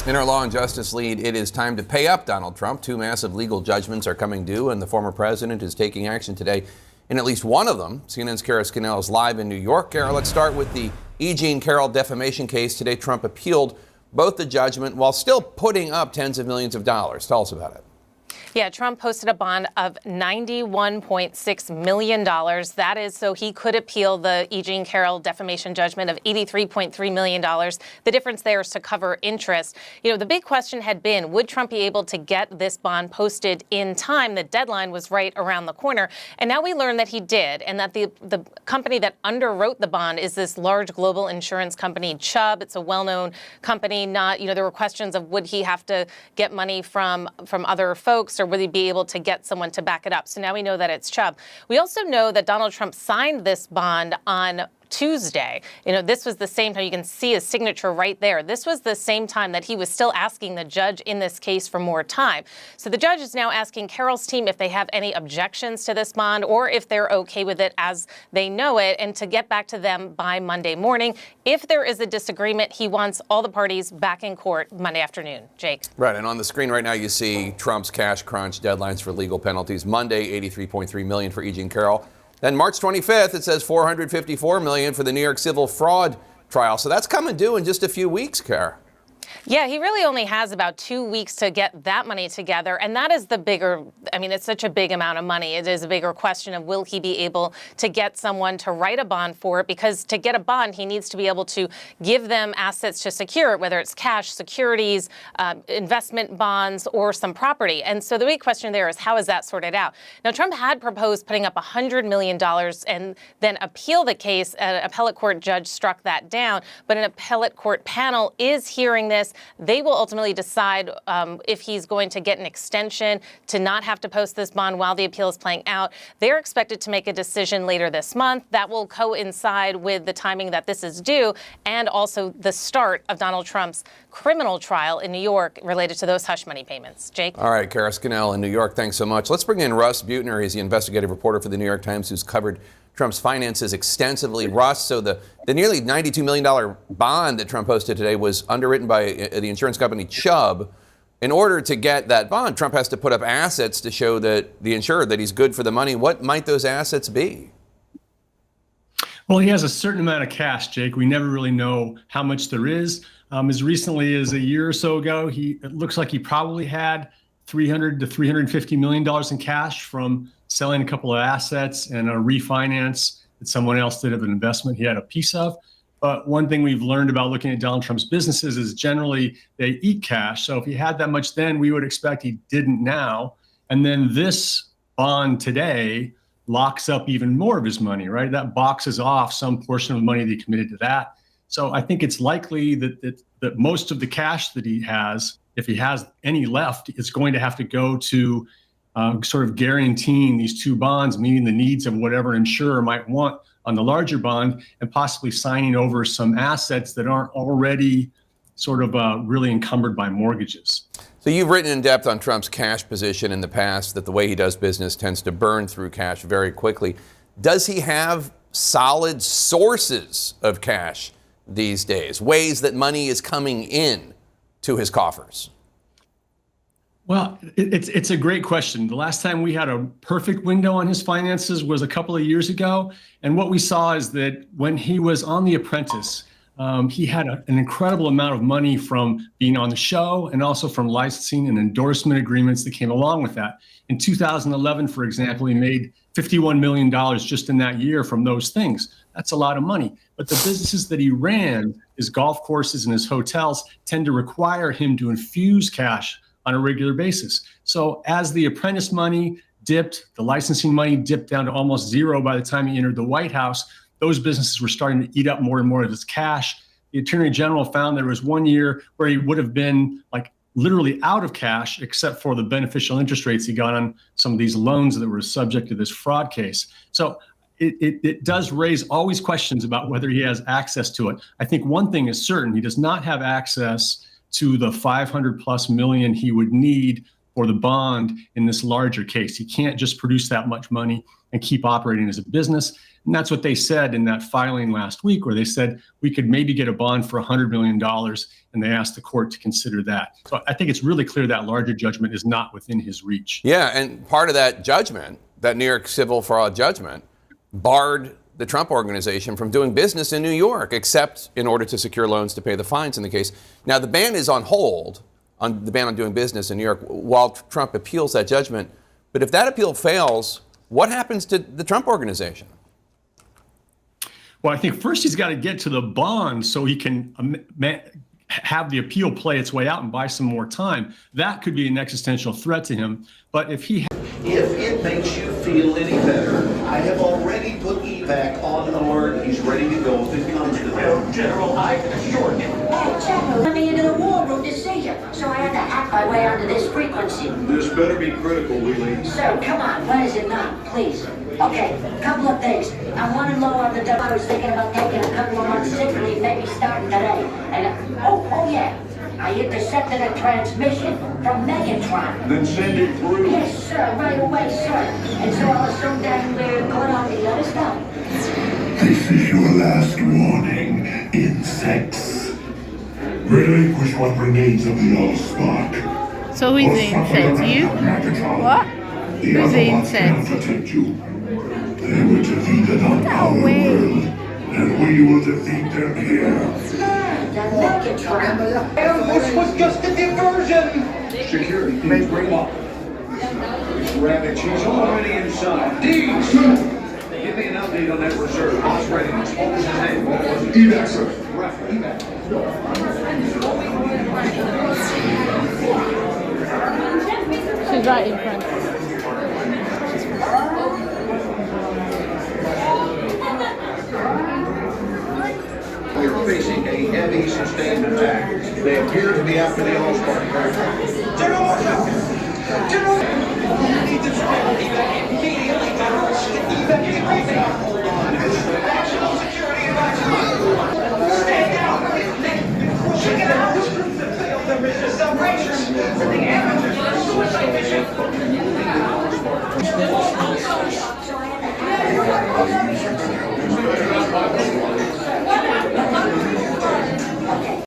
In our Law and Justice lead, it is time to pay up Donald Trump. Two massive legal judgments are coming due, and the former president is taking action today in at least one of them. CNN's Kara Scannell is live in New York. Kara, let's start with the E. Jean Carroll defamation case. Today, Trump appealed both the judgment while still putting up tens of millions of dollars. Tell us about it. Yeah, Trump posted a bond of $91.6 million. That is so he could appeal the E. Jean Carroll defamation judgment of $83.3 million. The difference there is to cover interest. You know, the big question had been, would Trump be able to get this bond posted in time? The deadline was right around the corner. And now we learned that he did, and that the company that underwrote the bond is this large global insurance company, Chubb. It's a well-known company. There were questions of would he have to get money from other folks, or would he be able to get someone to back it up? So now we know that it's Chubb. We also know that Donald Trump signed this bond on Tuesday. This was the same time. You can see his signature right there. This was the same time that he was still asking the judge in this case for more time. So the judge is now asking Carroll's team if they have any objections to this bond or if they're okay with it as they know it, and to get back to them by Monday morning. If there is a disagreement, he wants all the parties back in court Monday afternoon. Jake. Right. And on the screen right now, you see Trump's cash crunch deadlines for legal penalties. Monday, $83.3 million for E. Jean Carroll. Then March 25th, it says $454 million for the New York civil fraud trial. So that's coming due in just a few weeks, Kara. Yeah, he really only has about 2 weeks to get that money together. And that is the bigger, it's such a big amount of money. It is a bigger question of will he be able to get someone to write a bond for it? Because to get a bond, he needs to be able to give them assets to secure it, whether it's cash, securities, investment bonds, or some property. And so the big question there is, how is that sorted out? Now, Trump had proposed putting up $100 million and then appeal the case. An appellate court judge struck that down, but an appellate court panel is hearing this. They will ultimately decide if he's going to get an extension to not have to post this bond while the appeal is playing out. They're expected to make a decision later this month. That will coincide with the timing that this is due, and also the start of Donald Trump's criminal trial in New York related to those hush money payments. Jake? All right, Kara Scannell in New York, thanks so much. Let's bring in Russ Buettner. He's the investigative reporter for the New York Times who's covered Trump's finances extensively. Russ, so the nearly $92 million bond that Trump posted today was underwritten by the insurance company Chubb. In order to get that bond, Trump has to put up assets to show that the insurer that he's good for the money. What might those assets be? Well, he has a certain amount of cash, Jake. We never really know how much there is. As recently as a year or so ago, it looks like he probably had $300 to $350 million in cash from selling a couple of assets and a refinance that someone else did of an investment he had a piece of. But one thing we've learned about looking at Donald Trump's businesses is generally they eat cash. So if he had that much then, we would expect he didn't now. And then this bond today locks up even more of his money, right? That boxes off some portion of the money that he committed to that. So I think it's likely that most of the cash that he has, if he has any left, is going to have to go to sort of guaranteeing these two bonds, meeting the needs of whatever insurer might want on the larger bond, and possibly signing over some assets that aren't already sort of really encumbered by mortgages. So you've written in depth on Trump's cash position in the past, that the way he does business tends to burn through cash very quickly. Does he have solid sources of cash these days, ways that money is coming in to his coffers? Well, it's a great question. The last time we had a perfect window on his finances was a couple of years ago. And what we saw is that when he was on The Apprentice, he had an incredible amount of money from being on the show and also from licensing and endorsement agreements that came along with that. In 2011, for example, he made $51 million just in that year from those things. That's a lot of money. But the businesses that he ran, his golf courses and his hotels, tend to require him to infuse cash on a regular basis. So as The Apprentice money dipped, the licensing money dipped down to almost zero by the time he entered the White House, those businesses were starting to eat up more and more of his cash. The Attorney General found there was 1 year where he would have been like literally out of cash, except for the beneficial interest rates he got on some of these loans that were subject to this fraud case. So it does raise always questions about whether he has access to it. I think one thing is certain, he does not have access to the 500 plus million he would need or the bond in this larger case. He can't just produce that much money and keep operating as a business. And that's what they said in that filing last week, where they said we could maybe get a bond for $100 million, and they asked the court to consider that. So I think it's really clear that larger judgment is not within his reach. Yeah, and part of that judgment, that New York civil fraud judgment, barred the Trump Organization from doing business in New York, except in order to secure loans to pay the fines in the case. Now, the ban is on hold, on the ban on doing business in New York, while Trump appeals that judgment. But if that appeal fails, what happens to the Trump Organization? Well, I think first he's got to get to the bond so he can have the appeal play its way out and buy some more time. That could be an existential threat to him. But if he... If it makes you feel any better, I have already put evac on alert. He's ready to go if it comes to that. General, I assure you. Hey, General, let me into the war room to see you, so I had to hack my way onto this frequency. This better be critical, Willie. Sir, come on, when is it not, please? Okay, couple of things. I'm running low on the dough. I was thinking about taking a couple of months sick leave, maybe starting today. And, oh yeah, I intercepted a transmission from Megatron. Then send it through. Yes, sir, right away, sir. And so I was so dang weird, caught on the other stuff. This is your last warning, insects. Relinquish what remains of the Allspark. So who's the insect? You? What? The Who's the Autobots cannot insect? protect you. They were defeated on our world, and we will defeat them here. The Megatron. This was just a diversion. Security, make bring up. Rabbit, she's already inside. Deeds! Give me an update on that reserve. What's readiness? What was his name? What was it? Evac, sir. She's right in front. We're facing a heavy sustained attack. They appear to be after the Allspark. General, what's up? General! I need this immediately, General. Evacuate everything. Hold on. National security advisory. Stay down. Check it out. Failed the mission operations. The amateurs on a suicide mission. So I had to hack my way onto this frequency.